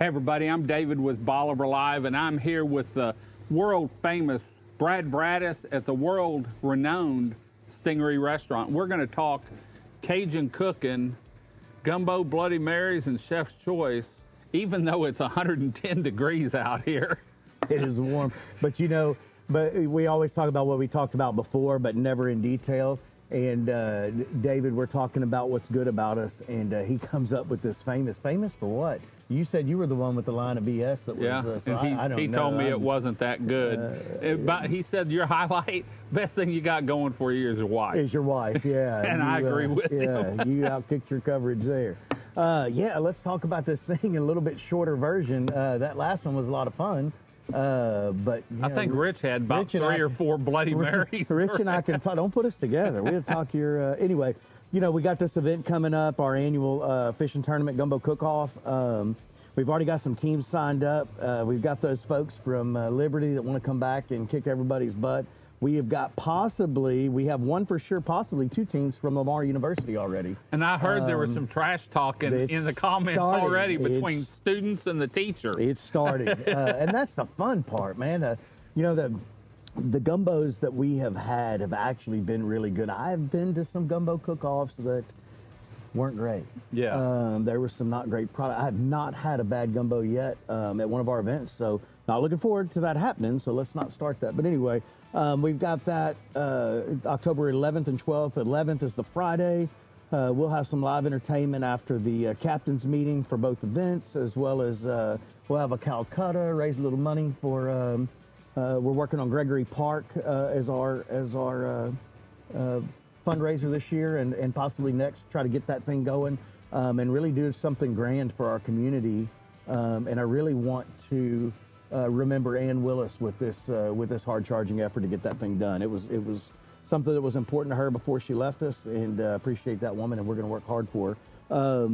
Hey everybody, I'm David with Bolivar Live, and I'm here with the world-famous Brad Bradis at the world-renowned Stingaree restaurant. We're going to talk Cajun cooking, gumbo, Bloody Marys, and Chef's Choice, even though it's 110 degrees out here. It is warm, but we always talk about what we talked about before, but never in detail. And David, we're talking about what's good about us, and he comes up with this famous for what? You said you were the one with the line of BS that was. Yeah, so and I don't he know. told me it wasn't that good. But he said your highlight, best thing you got going for you is your wife. Is your wife, yeah. And I agree with him. Yeah, you outkicked your coverage there. Yeah, let's talk about this thing in a little bit shorter version. That last one was a lot of fun. But I think Rich had about 3 or 4 Bloody Marys. Rich and I can talk. Don't put us together. We'll talk your anyway. We got this event coming up, our annual fishing tournament, Gumbo Cookoff. We've already got some teams signed up. We've got those folks from Liberty that want to come back and kick everybody's butt. We have got we have one for sure, possibly 2 teams from Lamar University already. And I heard there was some trash talking in the comments already between students and the teacher. It's starting. And that's the fun part, man. The gumbos that we have had have actually been really good. I've been to some gumbo cook-offs that weren't great. Yeah. There was some not great product. I have not had a bad gumbo yet at one of our events, so not looking forward to that happening, so let's not start that. But anyway, we've got that October 11th and 12th. 11th is the Friday. We'll have some live entertainment after the captain's meeting for both events, as well as we'll have a Calcutta, raise a little money for, we're working on Gregory Park as our fundraiser this year, and possibly next, try to get that thing going and really do something grand for our community. And I really want to remember Ann Willis with this hard-charging effort to get that thing done. It was something that was important to her before she left us, and appreciate that woman, and we're going to work hard for her.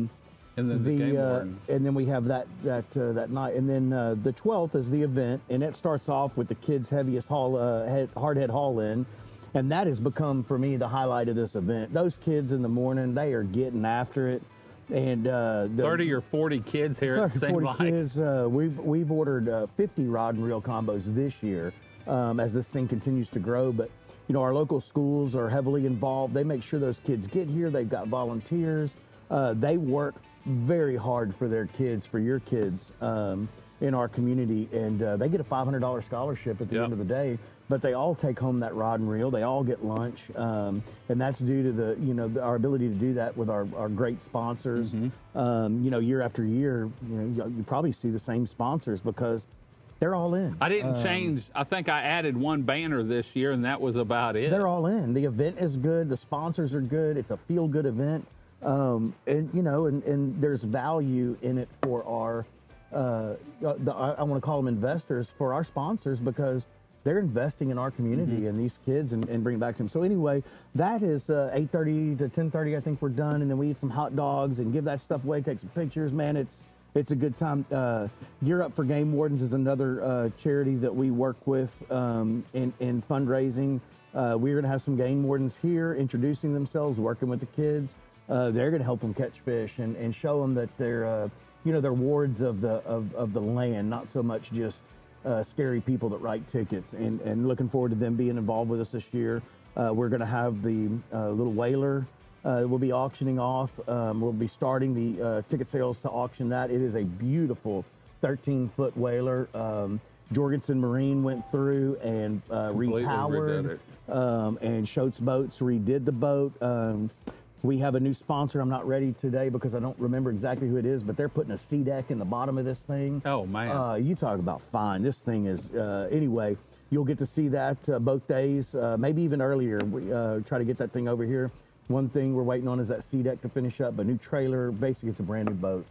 And then the game warden. And then we have that night, and then the 12th is the event, and it starts off with the kids' heaviest hardhead haul-in, and that has become for me the highlight of this event. Those kids in the morning, they are getting after it, and 30 or 40 kids here. 30 or 40 kids. We've ordered 50 rod and reel combos this year as this thing continues to grow, but. Our local schools are heavily involved. They make sure those kids get here. They've got volunteers. They work very hard for their kids, for your kids in our community. And they get a $500 scholarship at the end of the day. But they all take home that rod and reel. They all get lunch. And that's due to our ability to do that with our great sponsors. Year after year, you probably see the same sponsors because they're all in. I didn't change. I think I added one banner this year, and that was about it. They're all in. The event is good. The sponsors are good. It's a feel-good event. And there's value in it for our, I want to call them investors, for our sponsors, because they're investing in our community and these kids and bring it back to them. So anyway, that is 8:30 to 10:30. I think we're done, and then we eat some hot dogs and give that stuff away, take some pictures. Man, it's a good time. Gear Up for Game Wardens is another charity that we work with in fundraising. We're going to have some game wardens here introducing themselves, working with the kids. They're going to help them catch fish and show them that they're wards of the land, not so much just scary people that write tickets. And looking forward to them being involved with us this year. We're going to have the little whaler. We'll be auctioning off. We'll be starting the ticket sales to auction that. It is a beautiful 13-foot whaler. Jorgensen Marine went through and repowered, and Schultz Boats redid the boat. We have a new sponsor. I'm not ready today because I don't remember exactly who it is, but they're putting a sea deck in the bottom of this thing. Oh, man. You talk about fine. This thing is, anyway, you'll get to see that both days, maybe even earlier. We try to get that thing over here. One thing we're waiting on is that sea deck to finish up, a new trailer. Basically, it's a brand new boat,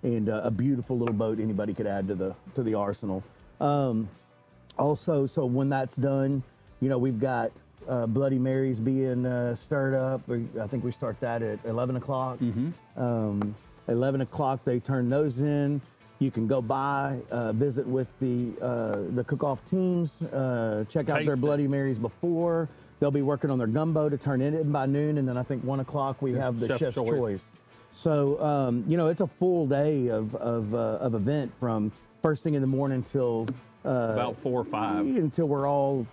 and a beautiful little boat anybody could add to the arsenal. Also, so when that's done, we've got Bloody Marys being stirred up. I think we start that at 11 o'clock. 11 o'clock, they turn those in. You can go by, visit with the Cookoff teams, check out their Bloody Marys before. They'll be working on their gumbo to turn it in by noon, and then I think 1 o'clock we have the Chef's Choice. So, you know, it's a full day of event from first thing in the morning till About 4 or 5. until we're all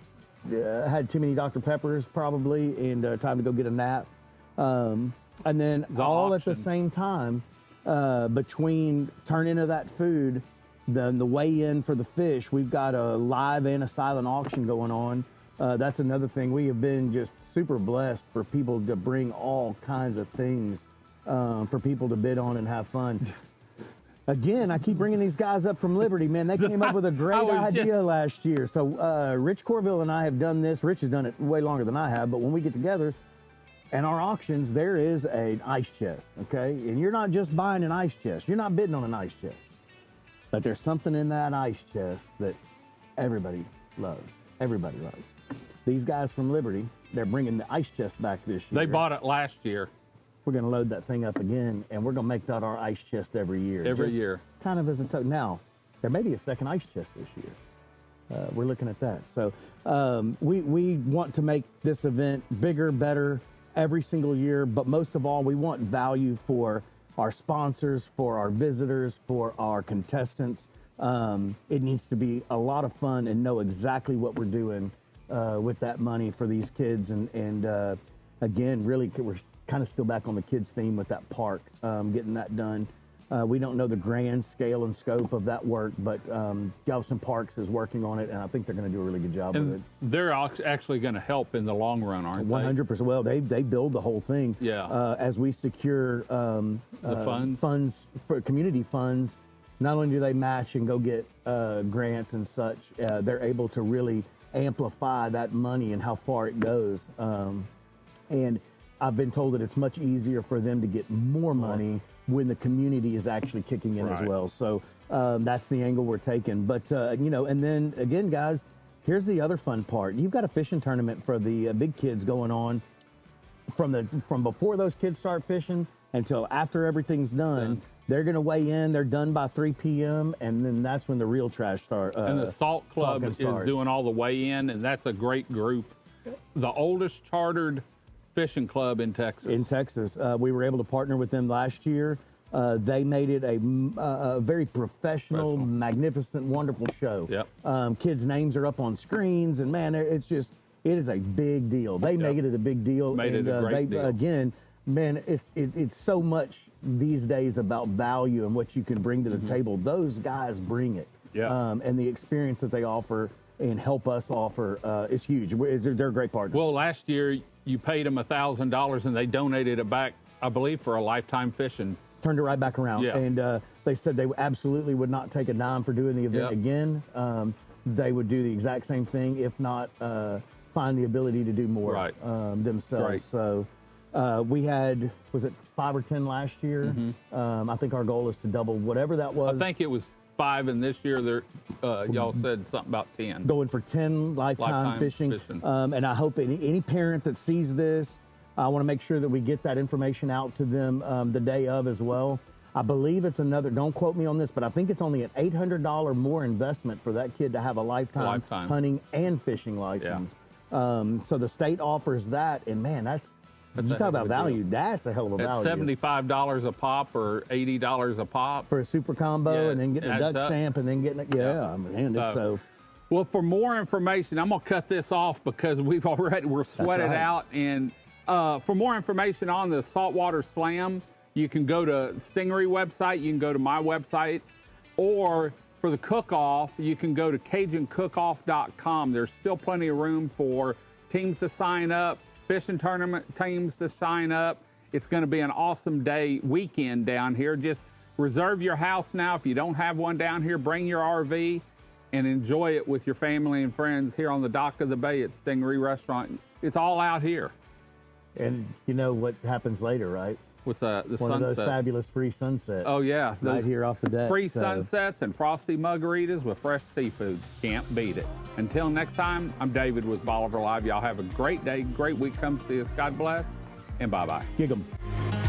had too many Dr. Peppers probably, and time to go get a nap. And then all at the auction. same time, between turning of that food, the weigh-in for the fish, we've got a live and a silent auction going on. That's another thing. We have been just super blessed for people to bring all kinds of things for people to bid on and have fun. Again, I keep bringing these guys up from Liberty, man. They came up with a great idea last year. So Rich Corville and I have done this. Rich has done it way longer than I have, but when we get together and our auctions, there is an ice chest, okay? And you're not just buying an ice chest. You're not bidding on an ice chest. But there's something in that ice chest that everybody loves. Everybody loves. These guys from Liberty, they're bringing the ice chest back this year. They bought it last year. We're going to load that thing up again, and we're going to make that our ice chest every year. Every Just year. Kind of as a token. Now, there may be a second ice chest this year. We're looking at that. So we want to make this event bigger, better every single year, but most of all, we want value for our sponsors, for our visitors, for our contestants. It needs to be a lot of fun and know exactly what we're doing with that money for these kids. And again, really, we're kind of still back on the kids theme with that park, getting that done. We don't know the grand scale and scope of that work, but Galveston Parks is working on it, and I think they're going to do a really good job with it. And they're actually going to help in the long run, aren't they? 100%. Well, they build the whole thing. Yeah. As we secure funds? funds for community funds, not only do they match and go get grants and such, they're able to really amplify that money and how far it goes. And I've been told that it's much easier for them to get more money when the community is actually kicking in as Right. well. So that's the angle we're taking. But, you know, and then again, guys, here's the other fun part. You've got a fishing tournament for the big kids going on from before those kids start fishing until after everything's done. They're going to weigh in. They're done by 3 p.m. And then that's when the real trash starts. And the Salt Club is starts. doing all the weigh-in, and that's a great group. The oldest chartered fishing club in Texas. In Texas. We were able to partner with them last year. They made it a very professional, magnificent, wonderful show. Yep. Kids' names are up on screens, and man, it is a big deal. They made it a big deal. Made it a great deal. Again, man, it's so much these days about value and what you can bring to the table. Those guys bring it. Yeah. And the experience that they offer and help us offer is huge. They're great partners. Well, last year you paid them $1,000 and they donated it back, I believe, for a lifetime fishing. Turned it right back around. Yeah. And they said they absolutely would not take a dime for doing the event Yep. again. They would do the exact same thing, if not find the ability to do more themselves. Great. So we had, was it 5 or 10 last year? I think our goal is to double whatever that was. I think it was 5, and this year y'all said something about 10. Going for 10 lifetime fishing. And I hope any parent that sees this, I want to make sure that we get that information out to them the day of as well. I believe it's another, don't quote me on this, but I think it's only an $800 more investment for that kid to have a lifetime hunting and fishing license. So the state offers that, and man, you talk about value, that's a hell of a value. $75 a pop or $80 a pop. For a super combo, Yeah, and then getting a duck stamp, and then getting it, man, it's so. Well, for more information, I'm gonna cut this off because we're sweated out. And for more information on the Saltwater Slam, you can go to Stingaree website, you can go to my website, or for the Cookoff, you can go to CajunCookoff.com. There's still plenty of room for teams to sign up, fishing tournament teams to sign up. It's going to be an awesome weekend down here. Just reserve your house now. If you don't have one down here, bring your RV and enjoy it with your family and friends here on the dock of the bay at Stingaree Restaurant. It's all out here. And you know what happens later, right? With the One sunsets. of those fabulous free sunsets. Oh, yeah. Right here off the deck. Free sunsets and frosty margaritas with fresh seafood. Can't beat it. Until next time, I'm David with Bolivar Live. Y'all have a great day, great week. Come see us. God bless, and bye-bye. Gig 'em.